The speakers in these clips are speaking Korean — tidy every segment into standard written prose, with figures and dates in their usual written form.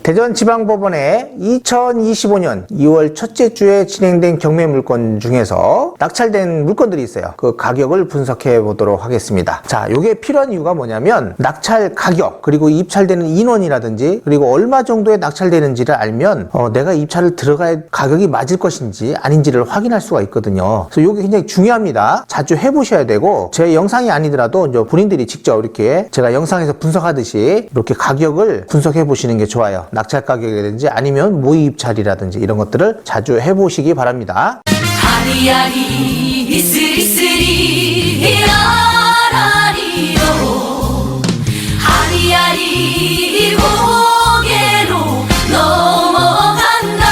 대전지방법원에 2025년 2월 첫째 주에 진행된 경매 물건 중에서 낙찰된 물건들이 있어요. 그 가격을 분석해 보도록 하겠습니다. 자, 요게 필요한 이유가 뭐냐면 낙찰 가격, 그리고 입찰되는 인원이라든지, 그리고 얼마 정도에 낙찰되는지를 알면 내가 입찰을 들어갈 가격이 맞을 것인지 아닌지를 확인할 수가 있거든요. 그래서 요게 굉장히 중요합니다. 자주 해보셔야 되고, 제 영상이 아니더라도 이제 본인들이 직접 이렇게 제가 영상에서 분석하듯이 이렇게 가격을 분석해 보시는 게 좋아요. 낙찰 가격이라든지 아니면 모의 입찰이라든지 이런 것들을 자주 해보시기 바랍니다. 아리아리 이스리스리 아라리로 아리아리 고개로 넘어간다.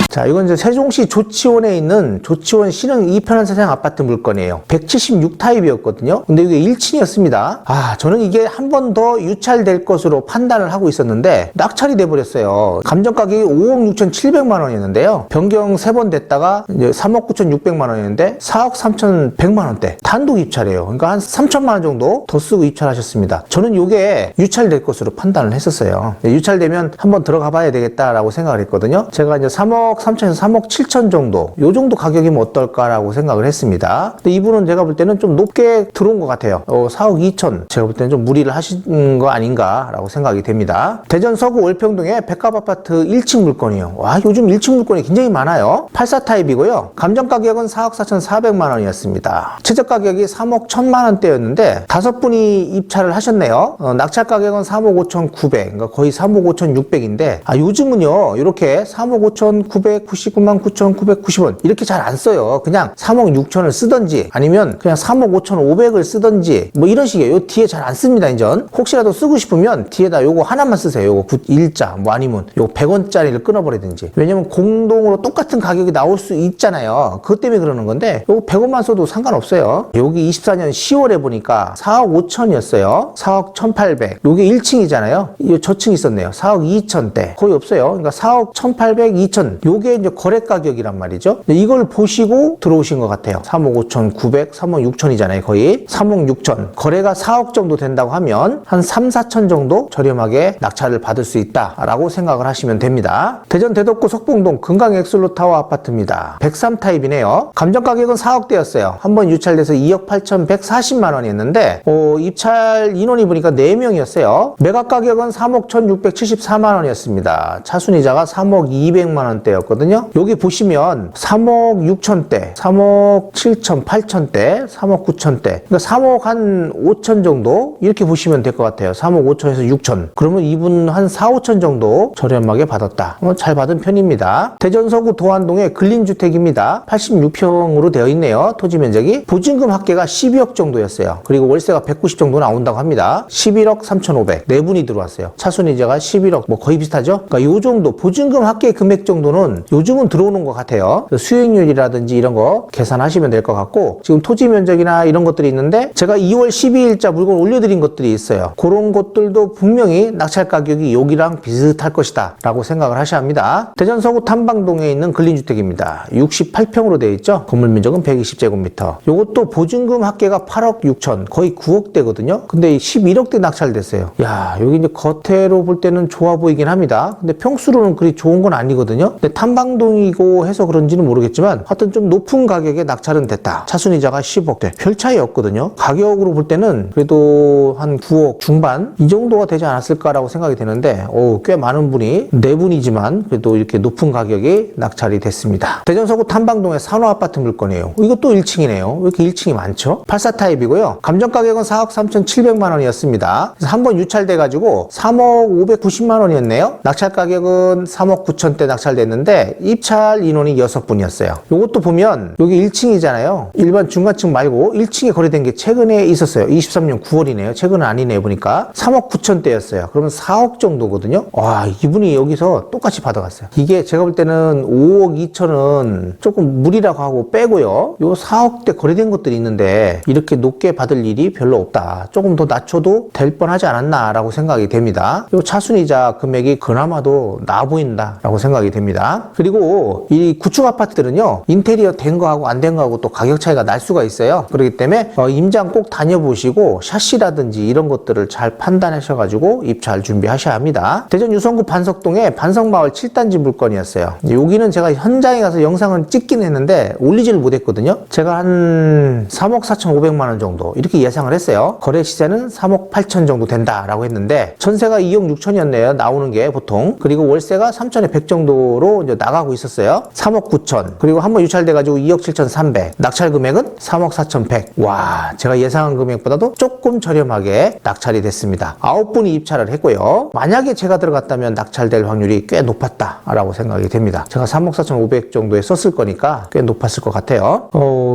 자, 이건 이제 세종시 조치원에 있는 조치원 신흥 2편한 세상 아파트 물건이에요. 176타입이었거든요. 근데 이게 1층이었습니다. 저는 이게 한 번 더 유찰될 것으로 판단을 하고 있었는데 낙찰이 돼버렸어요. 감정 가격이 5억 6,700만 원이었는데요. 변경 3번 됐다가 이제 3억 9,600만 원이었는데 4억 3,100만 원대 단독 입찰이에요. 그러니까 한 3천만 원 정도 더 쓰고 입찰하셨습니다. 저는 이게 유찰될 것으로 판단을 했었어요. 유찰되면 한번 들어가 봐야 되겠다라고 생각을 했거든요. 제가 이제 3억 3천에서 3억 7천 정도, 요 정도 가격이면 어떨까라고 생각을 했습니다. 근데 이분은 제가 볼 때는 좀 높게 들어온 것 같아요. 4억 2천, 제가 볼 때는 좀 무리를 하신 거 아닌가라고 생각이 됩니다. 대전 서구 월평동의 백합아파트 1층 물건이에요. 와, 요즘 1층 물건이 굉장히 많아요. 84타입이고요. 감정 가격은 4억 4,400만 원이었습니다. 최저 가격이 3억 1천만 원대였는데 5분이 입찰을 하셨네요. 낙찰 가격은 3억 5,900, 그러니까 거의 3억 5,600인데 요즘은요, 이렇게 3억 5,999만 9,990원 이렇게 잘 안 써요. 그냥 3억 6천을 쓰던지 아니면 그냥 3억 5,500을 쓰던지 뭐 이런 식이에요. 요 뒤에 잘 안 씁니다. 이전 혹시라도 쓰고 싶으면 뒤에다 요거 하나만 쓰세요. 요거 일자 뭐 아니면 요거 100원짜리를 끊어버리든지. 왜냐면 공동으로 똑같은 가격이 나올 수 있잖아요. 그것 때문에 그러는 건데 요거 100원만 써도 상관없어요. 여기 24년 10월에 보니까 4억 5천이었어요. 4억 1,800. 요게 1층이잖아요. 이 저층 있었네요. 4억 2천대. 거의 없어요. 그러니까 4억 1,800, 2천. 요게 이제 거래 가격이란 말이죠. 이걸 보시고 들어오신 것 같아요. 3억 5,900, 3억 6천이잖아요. 거의 3억 6천. 거래가 4억 정도 된다고 하면 한 3, 4천 정도 저렴하게 낙찰을 받을 수 있다라고 생각을 하시면 됩니다. 대전 대덕구 석봉동 금강 엑슬로타워 아파트입니다. 103타입이네요. 감정 가격은 4억대였어요. 한번 유찰돼서 2억 8,140만 원이었는데 입찰 인원이 보니까 4명이었어요. 매각 가격은 3억 1,674만 원이었습니다. 차순이자가 3억 200만 원대였거든요. 여기 보시면 3억 6천대, 3억 7천, 8천대, 3억 9천대, 그러니까 3억 한 5천 정도 이렇게 보시면 될 것 같아요. 3억 5천에서 6천. 그러면 이분 한 4, 5천 정도 저렴하게 받았다. 잘 받은 편입니다. 대전 서구 도안동의 근린주택입니다. 86평으로 되어 있네요. 토지 면적이. 보증금 합계가 12억 정도였어요. 그리고 월세가 190 정도 나온다고 합니다. 11억 3,500. 네 분이 들어왔어요. 차순이자가 11억, 뭐 거의 비슷하죠? 그러니까 요 정도 보증금 합계 금액 정도는 요즘은 들어오는 것 같아요. 수익률이라든지 이런 거 계산하시면 될 것 같고, 지금 토지 면적이나 이런 것들이 있는데 제가 2월 12일자 물건 올려드린 것들이 있어요. 그런 것들도 분명히 낙찰 가격이 여기랑 비슷할 것이다 라고 생각을 하셔야 합니다. 대전 서구 탐방동에 있는 근린주택입니다. 68평으로 되어 있죠. 건물 면적은 120제곱미터. 요것도 보증금 합계가 8억 6천, 거의 9억대거든요. 근데 11억대 낙찰됐어요. 야, 여기 이제 겉으로 볼 때는 좋아 보이긴 합니다. 근데 평수로는 그리 좋은 건 아니거든요. 근데 탐방동이고 해서 그런지는 모르겠지만 하여튼 좀 높은 가격에 낙찰은 됐다. 차순이자가 10억대. 별 차이 없거든요. 가격으로 볼 때는 그래도 한 9억 중반 이 정도가 되지 않았을까라고 생각이 되는데 꽤 많은 분이, 네 분이지만 그래도 이렇게 높은 가격이 낙찰이 됐습니다. 대전 서구 탐방동의 산호아파트 물건이에요. 이것도 1층이네요. 왜 이렇게 1층이 많죠? 84타입이고요. 감정 가격은 4억 3,700만 원이었습니다. 그래서 한번 유찰돼가지고 3억 590만 원이었네요. 낙찰 가격은 3억 9천대 낙찰됐는데 입찰 인원이 6분이었어요. 이것도 보면 여기 1층이잖아요. 일반 중간층 말고 1층에 거래된 게 최근에 있었어요. 23년 9월이네요. 최근은 아니네요. 보니까 3억 9천대였어요. 그러면 4억 정도거든요. 와, 이분이 여기서 똑같이 받아갔어요. 이게 제가 볼 때는 5억 2천은 조금 무리라고 하고 빼고요. 요 4억대 거래된 것들이 있는데 이렇게 높게 받을 일이 별로 없다. 조금 더 낮춰도 될 뻔하지 않았나라고 생각이 됩니다. 요 차순이자 금액이 그나마도 나아 보인다라고 생각이 됩니다. 그리고 이 구축 아파트들은요, 인테리어 된 거하고 안 된 거하고 또 가격 차이가 날 수가 있어요. 그렇기 때문에 임장 꼭 다녀보시고 샤시라든지 이런 것들을 잘 판단하셔가지고 입찰 준비하셔야 합니다. 대전 유성구 반석동의 반석마을 7단지 물건이었어요. 여기는 제가 현장에 가서 영상을 찍긴 했는데 올리지를 못했거든요. 제가 한 3억 4,500만 원 정도 이렇게 예상을 했어요. 거래 시세는 3억 8천 정도 된다라고 했는데 전세가 2억 6천이었네요. 나오는 게 보통. 그리고 월세가 3천에 100 정도로 이제 나가고 있었어요. 3억 9천. 그리고 한번 유찰돼가지고 2억 7,300. 낙찰 금액은 3억 4,100. 와, 제가 예상한 금액보다도 조금 저렴하게 낙찰이 됐습니다. 9분이 입찰을 했고요. 만약에 제가 들어갔다면 낙찰될 확률이 꽤 높았다라고 생각이 됩니다. 제가 3억 4,500 정도에 썼을 거니까 꽤 높았을 것 같아요.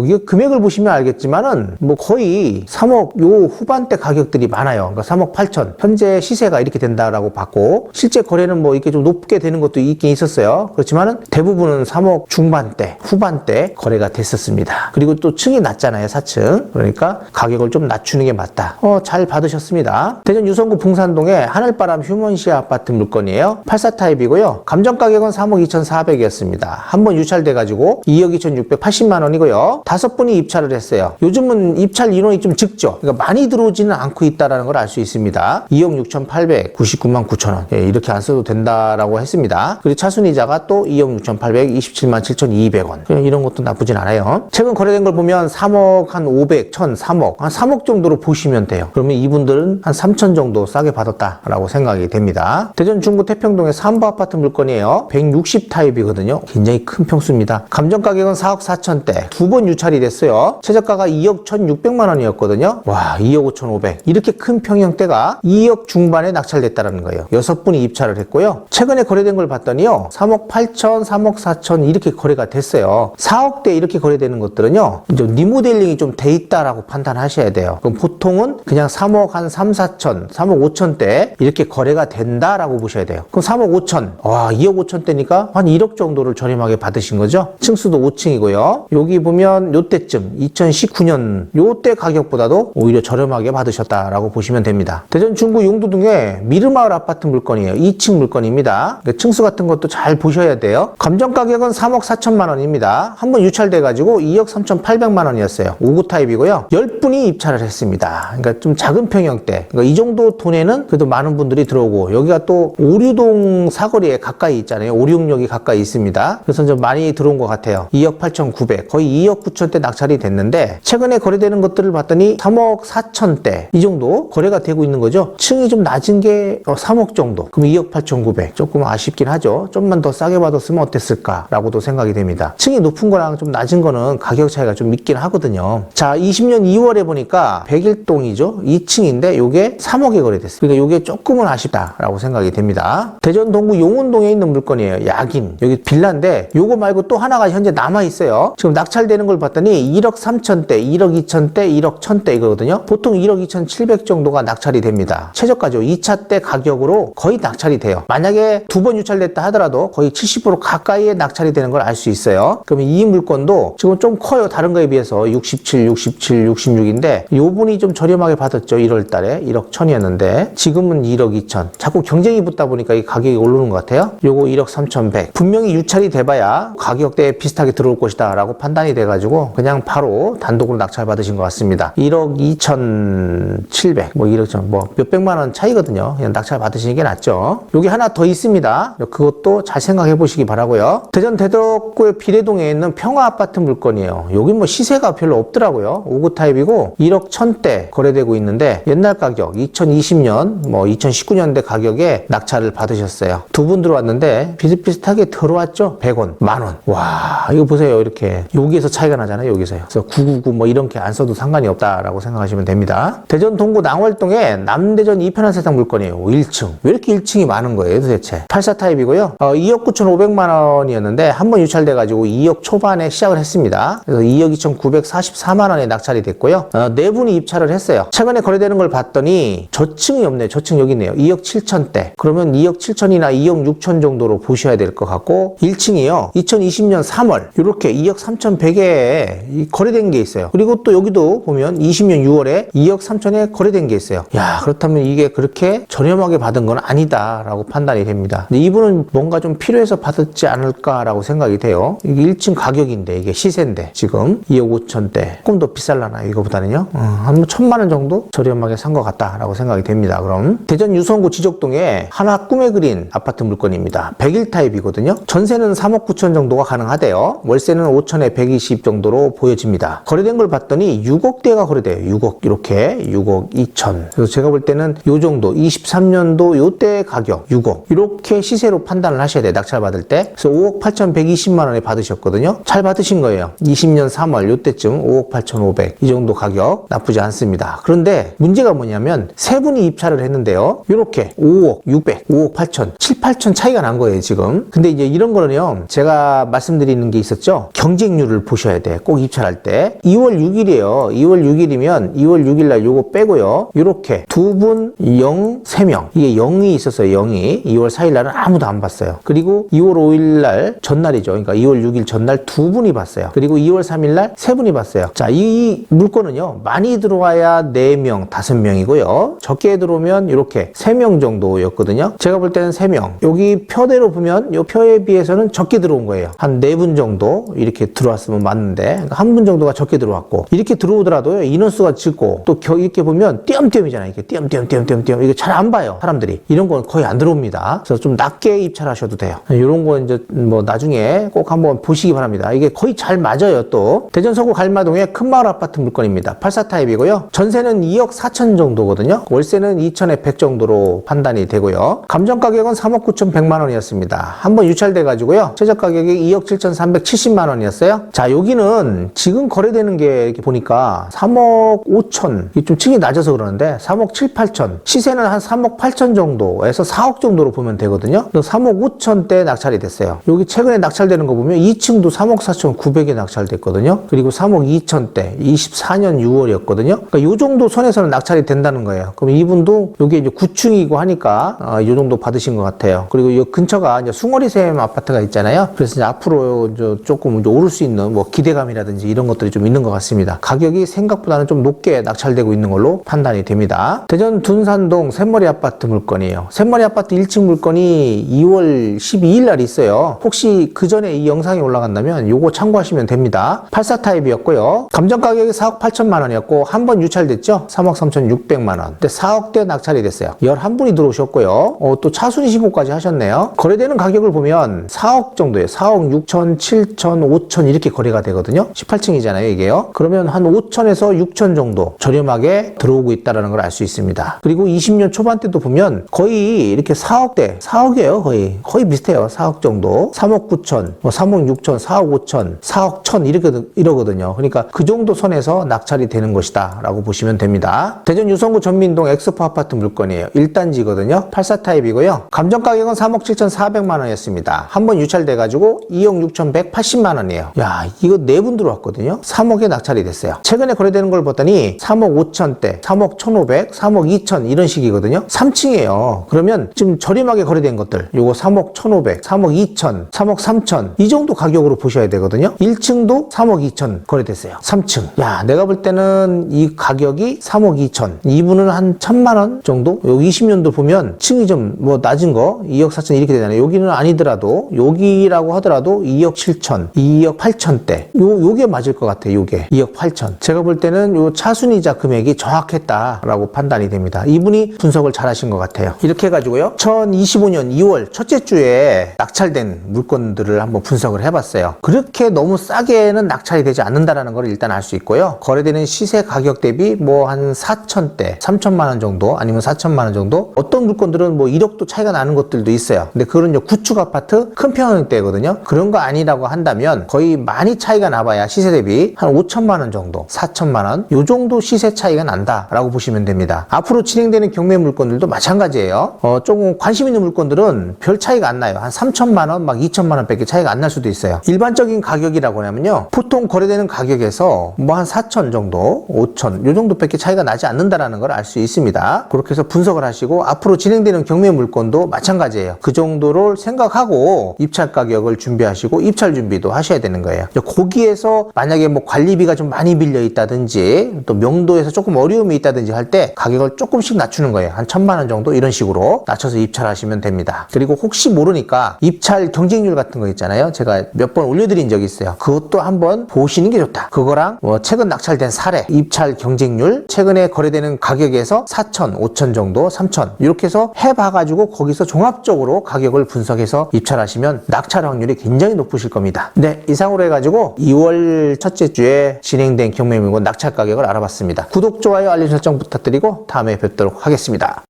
이게 금액을 보시면 알겠지만은 뭐 거의 3억 요 후반대 가격들이 많아요. 그러니까 3억 8천. 현재 시세가 이렇게 된다라고 봤고 실제 거래는 뭐 이렇게 좀 높게 되는 것도 있긴 있었어요. 그렇지만은 대부분은 3억 중반대, 후반대 거래가 됐었습니다. 그리고 또 층이 낮잖아요, 4층. 그러니까 가격을 좀 낮추는 게 맞다. 잘 받으셨습니다. 대전 유성구 봉산동의 하늘바람 휴먼시아 아파트 물건이에요. 84 타입이고요. 감정 가격은 3억 2,400이었습니다. 한번 유찰돼가지고 2억 2,680만 원이고요. 5분이 입찰을 했어요. 요즘은 입찰 인원이 좀 적죠. 그러니까 많이 들어오지는 않고 있다는 걸 알 수 있습니다. 2억 6,800, 99만 9천 원. 이렇게 안 써도 된다라고 했습니다. 그리고 차순이자가 또 2억 6,800, 27만 7,200원. 이런 것도 나쁘진 않아요. 최근 거래된 걸 보면 3억 한 500, 1,000, 3억. 한 3억 정도로 보시면 돼요. 그러면 이분들은 한 3천 정도 싸게 받았다라고 생각이 됩니다. 대전 중구 태평동의 삼부 아파트 물건이에요. 160 타입이거든요. 굉장히 큰 평수입니다. 감정 가격은 4억 4천대. 두 번 유찰이 됐어요. 최저가가 2억 1,600만 원이었거든요. 와, 2억 5,500. 이렇게 큰 평형대가 2억 중반에 낙찰됐다는 거예요. 6분이 입찰을 했고요. 최근에 거래된 걸 봤더니요. 3억 8천, 3억 4천 이렇게 거래가 됐어요. 4억대 이렇게 거래되는 것들은요. 이제 리모델링이 좀 돼 있다라고 판단하셔야 돼요. 그럼 보통은 그냥 3억 한 3, 4천, 3억 5천대 이렇게 거래가 된다라고 보셔야 돼요. 그럼 3억 5천. 와, 2억 5천대니까 한 1억 정도를 저렴하게 받으신 거죠. 층수도 5층이고요. 여기 보면 요때쯤 2019년 요때 가격보다도 오히려 저렴하게 받으셨다라고 보시면 됩니다. 대전 중구 용두동의 미르마을 아파트 물건이에요. 2층 물건입니다. 층수 같은 것도 잘 보셔야 돼요. 감정 가격은 3억 4천만 원입니다. 한번 유찰돼가지고 2억 3,800만 원이었어요. 5구 타입이고요. 10분이 입찰을 했습니다. 그러니까 좀 작은 평형대. 그러니까 이 정도 돈에는 그래도 많은 분들이 들어오고 여기가 또 오류동 사거리에 가까이 있잖아요. 오류역이 가까이 있습니다. 그래서 좀 많이 들어온 것 같아요. 2억 8,900 거의 2억 9천대 낙찰이 됐는데 최근에 거래되는 것들을 봤더니 3억 4천대 이 정도 거래가 되고 있는 거죠. 층이 좀 낮은 게 3억 정도. 그럼 2억 8,900 조금 아쉽긴 하죠. 좀만 더 싸게 받았으면 어땠을까라고도 생각이 됩니다. 층이 높은 거랑 좀 낮은 거는 가격 차이가 좀 있긴 하거든요. 자, 20년 2월에 보니까 101동이죠. 2층인데 요게 3억에 거래됐어요. 그러니까 요게 조금은 아쉽다라고 생각이 됩니다. 대전 동구 용운동에 있는 물건이에요. 야긴. 여기 빌라인데 요거 말고 또 하나가 현재 남아있어요. 지금 낙찰되는 걸 봤더니 1억 3천대, 1억 2천대, 1억 1천대 이거거든요. 보통 1억 2,700 정도가 낙찰이 됩니다. 최저가죠. 2차 때 가격으로 거의 낙찰이 돼요. 만약에 두 번 유찰됐다 하더라도 거의 70% 가까이에 낙찰이 되는 걸 알 수 있어요. 그러면 이 물건도 지금 좀 커요. 다른 거에 비해서 67, 67, 66인데 요분이 좀 저렴하게 받았죠. 1월 달에 1억 1천이었는데 지금은 1억 2천. 자꾸 경쟁이 붙다 보니까 이 가격이 오르는 것 같아요. 요거 1억 3,100. 분명히 유찰이 돼봐야 가격대에 비슷하게 들어올 것이다 라고 판단이 돼가지고 그냥 바로 단독으로 낙찰 받으신 것 같습니다. 1억 2,700 뭐 1억 전 뭐 몇백만 원 차이거든요. 그냥 낙찰 받으시는 게 낫죠. 여기 하나 더 있습니다. 그것도 잘 생각해 보시기 바라고요. 대전 대덕구의 비례동에 있는 평화아파트 물건이에요. 여기 뭐 시세가 별로 없더라고요. 5구 타입이고 1억 1천대 거래되고 있는데 옛날 가격 2020년 뭐 2019년대 가격에 낙찰을 받으셨어요. 두 분 들어왔는데 비슷비슷하게 들어왔죠. 100원, 만원. 와, 이거 보세요. 이렇게 여기에서 차이가 나잖아요. 여기서요. 그래서 999 뭐 이렇게 안 써도 상관이 없다라고 생각하시면 됩니다. 대전 동구 낭월동에 남대전 이편한 세상 물건이에요. 1층. 왜 이렇게 1층이 많은 거예요 도대체? 84 타입이고요. 2억 9,500만 원이었는데 한번 유찰돼가지고 2억 초반에 시작을 했습니다. 그래서 2억 2,944만 원에 낙찰이 됐고요. 네 분이 입찰을 했어요. 최근에 거래되는 걸 봤더니 저층이 없네요. 저층 여기 있네요. 2억 7천대. 그러면 2억 7천이나 2억 6천 정도로 보셔야 될 것 같고 1층이요. 2020년 3월 이렇게 2억 3,100에 거래된 게 있어요. 그리고 또 여기도 보면 20년 6월에 2억 3천에 거래된 게 있어요. 야, 그렇다면 이게 그렇게 저렴하게 받은 건 아니다라고 판단이 됩니다. 근데 이분은 뭔가 좀 필요해서 시세에서 받았지 않을까라고 생각이 돼요. 이게 1층 가격인데 이게 시세인데 지금 2억 5천대 조금 더 비쌀라나요 이거보다는요. 한 1,000만 원 정도 저렴하게 산 것 같다라고 생각이 됩니다. 그럼 대전 유성구 지적동에 하나 꿈에 그린 아파트 물건입니다. 100일 타입이거든요. 전세는 3억 9천 정도가 가능하대요. 월세는 5천에 120 정도로 보여집니다. 거래된 걸 봤더니 6억대가 거래돼요. 6억 이렇게 6억 2천. 그래서 제가 볼 때는 요 정도 23년도 요때 가격 6억 이렇게 시세로 판단을 하셔야 돼요. 낙찰 받을 때. 그래서 5억 8천 120만 원에 받으셨거든요. 잘 받으신 거예요. 20년 3월 요때쯤 5억 8천 5백 이 정도 가격 나쁘지 않습니다. 그런데 문제가 뭐냐면 세 분이 입찰을 했는데요. 요렇게 5억 6백 5억 8천 7, 8천 차이가 난 거예요 지금. 근데 이제 이런 거는요 제가 말씀드리는 게 있었죠. 경쟁률을 보셔야 돼. 꼭 입찰할 때 2월 6일이에요 2월 6일이면 2월 6일 날 요거 빼고요. 요렇게 두 분 0, 3명 이게 0이 있었어요. 0이 2월 4일 날은 아무도 안 봤어요. 그리고 2월 5일 날 전날이죠. 그러니까 2월 6일 전날 두 분이 봤어요. 그리고 2월 3일 날 세 분이 봤어요. 자, 이 물건은요 많이 들어와야 4명, 5명이고요. 적게 들어오면 이렇게 3명 정도였거든요. 제가 볼 때는 3명. 여기 표대로 보면 이 표에 비해서는 적게 들어온 거예요. 한 4분 정도 이렇게 들어왔으면 맞는데 그러니까 한 분 정도가 적게 들어왔고 이렇게 들어오더라도요 인원수가 적고 또 이렇게 보면 띄엄띄엄이잖아요. 이렇게 띄엄띄엄 이게 잘 안 봐요. 사람들이. 이런 건 거의 안 들어옵니다. 그래서 좀 낮게 입찰하셔도 돼요. 이런 거 이제 뭐 나중에 꼭 한번 보시기 바랍니다. 이게 거의 잘 맞아요. 또 대전 서구 갈마동의 큰마을 아파트 물건입니다. 84 타입이고요. 전세는 2억 4천 정도거든요. 월세는 2천에 100 정도로 판단이 되고요. 감정 가격은 3억 9천 100만 원이었습니다. 한번 유찰돼 가지고요. 최저 가격이 2억 7천 370만 원이었어요. 자, 여기는 지금 거래되는 게 이렇게 보니까 3억 5천 이게 좀 층이 낮아서 그러는데 3억 7, 8천 시세는 한 3억 8천 정도에서 4억 정도로 보면 되거든요. 3억 5천대 낙찰이 됐어요. 여기 최근에 낙찰되는 거 보면 2층도 3억 4천 9백에 낙찰됐거든요. 그리고 3억 2천대 24년 6월이었거든요. 그러니까 이 정도 선에서는 낙찰이 된다는 거예요. 그럼 이분도 여기 이제 9층이고 하니까 이 정도 받으신 것 같아요. 그리고 이 근처가 이제 숭어리샘 아파트가 있잖아요. 그래서 이제 앞으로 조금 이제 오를 수 있는 뭐 기대감이라든지 이런 것들이 좀 있는 것 같습니다. 가격이 생각보다는 좀 높게 낙찰되고 있는 걸로 판단이 됩니다. 대전 둔산동 샘머리 아파트 물건이에요. 샘머리 아파트 1층 물건이 2월 12일 날 있어요. 혹시 그 전에 이 영상이 올라간다면 요거 참고하시면 됩니다. 84 타입이었고요. 감정 가격이 4억 8천만 원이었고 한 번 유찰됐죠. 3억 3천 6백만 원. 근데 4억대 낙찰이 됐어요. 11분이 들어오셨고요. 또 차순위 신고까지 하셨네요. 거래되는 가격을 보면 4억 정도예요. 4억 6천, 7천, 5천 이렇게 거래가 되거든요. 18층이잖아요, 이게요. 그러면 한 5천에서 6천 정도 저렴하게 들어오고 있다는 걸 알 수 있습니다. 그리고 20년 초반 때도 보면 거의 이렇게 4억대, 4억이에요, 거의 비슷해요. 4억 정도. 3억 9천, 뭐 3억 6천, 4억 5천, 4억 1천 이러거든요. 그러니까 그 정도 선에서 낙찰이 되는 것이다 라고 보시면 됩니다. 대전 유성구 전민동 엑스포 아파트 물건이에요. 1단지거든요. 84 타입이고요. 감정 가격은 3억 7천 4백만 원이었습니다. 한 번 유찰돼가지고 2억 6천 180만 원이에요. 야, 이거 4분 들어왔거든요. 3억에 낙찰이 됐어요. 최근에 거래되는 걸 봤더니 3억 5천대, 3억 1,500, 3억 2천 이런 식이거든요. 3층이에요. 그러면 지금 저렴하게 거래된 것들 요거 3억 1,500, 3억 2천, 3억 3천 이 정도 가격으로 보셔야 되거든요. 1층도 3억 2천 거래됐어요. 3층. 야, 내가 볼 때는 이 가격이 3억 2천. 이분은 한 1,000만 원 정도? 여기 20년도 보면 층이 좀 뭐 낮은 거 2억 4천 이렇게 되잖아요. 여기는 아니더라도 여기라고 하더라도 2억 7천, 2억 8천대. 요게 맞을 것 같아요. 요게 2억 8천. 제가 볼 때는 요 차순이자 금액이 정확했다라고 판단이 됩니다. 이분이 분석을 잘 하신 것 같아요. 이렇게 해가지고요. 2025년 2월 첫째 주에 낙찰된 물건들을 한번 분석을 해봤어요. 그렇게 너무 싸게는 낙찰이 되지 않는다라는 걸 일단 알 수 있고요. 거래되는 시세 가격 대비 뭐 한 4천대, 3천만 원 정도 아니면 4천만 원 정도 어떤 물건들은 뭐 1억도 차이가 나는 것들도 있어요. 근데 그건 구축 아파트 큰 평형대거든요. 그런 거 아니라고 한다면 거의 많이 차이가 나봐야 시세 대비 한 5천만 원 정도, 4천만 원 요 정도 시세 차이가 난다라고 보시면 됩니다. 앞으로 진행되는 경매 물건들도 마찬가지예요. 조금 관심 있는 물건들은 별 차이가 안 나요. 한 3천만 원, 막 2천만 원 밖에 차이가 안 날 수도 있어요. 일반적인 가격이라고 하면요. 보통 거래되는 가격에서 뭐 한 4천 정도, 5천 요 정도 밖에 차이가 나지 않는다라는 걸 알 수 있습니다. 그렇게 해서 분석을 하시고 앞으로 진행되는 경매 물건도 마찬가지예요. 그 정도를 생각하고 입찰 가격을 준비하시고 입찰 준비도 하셔야 되는 거예요. 거기에서 만약에 뭐 관리비가 좀 많이 빌려 있다든지 또 명도에서 조금 어려움이 있다든지 할 때 가격을 조금씩 낮추는 거예요. 한 1,000만 원 정도 이런 식으로 낮춰서 입찰하시면 됩니다. 그리고 혹시 모르니까 거니까 입찰 경쟁률 같은 거 있잖아요. 제가 몇 번 올려드린 적이 있어요. 그것도 한번 보시는 게 좋다. 그거랑 최근 낙찰된 사례, 입찰 경쟁률, 최근에 거래되는 가격에서 4천, 5천 정도, 3천 이렇게 해서 해봐가지고 거기서 종합적으로 가격을 분석해서 입찰하시면 낙찰 확률이 굉장히 높으실 겁니다. 네, 이상으로 해가지고 2월 첫째 주에 진행된 경매물건 낙찰 가격을 알아봤습니다. 구독, 좋아요, 알림 설정 부탁드리고 다음에 뵙도록 하겠습니다.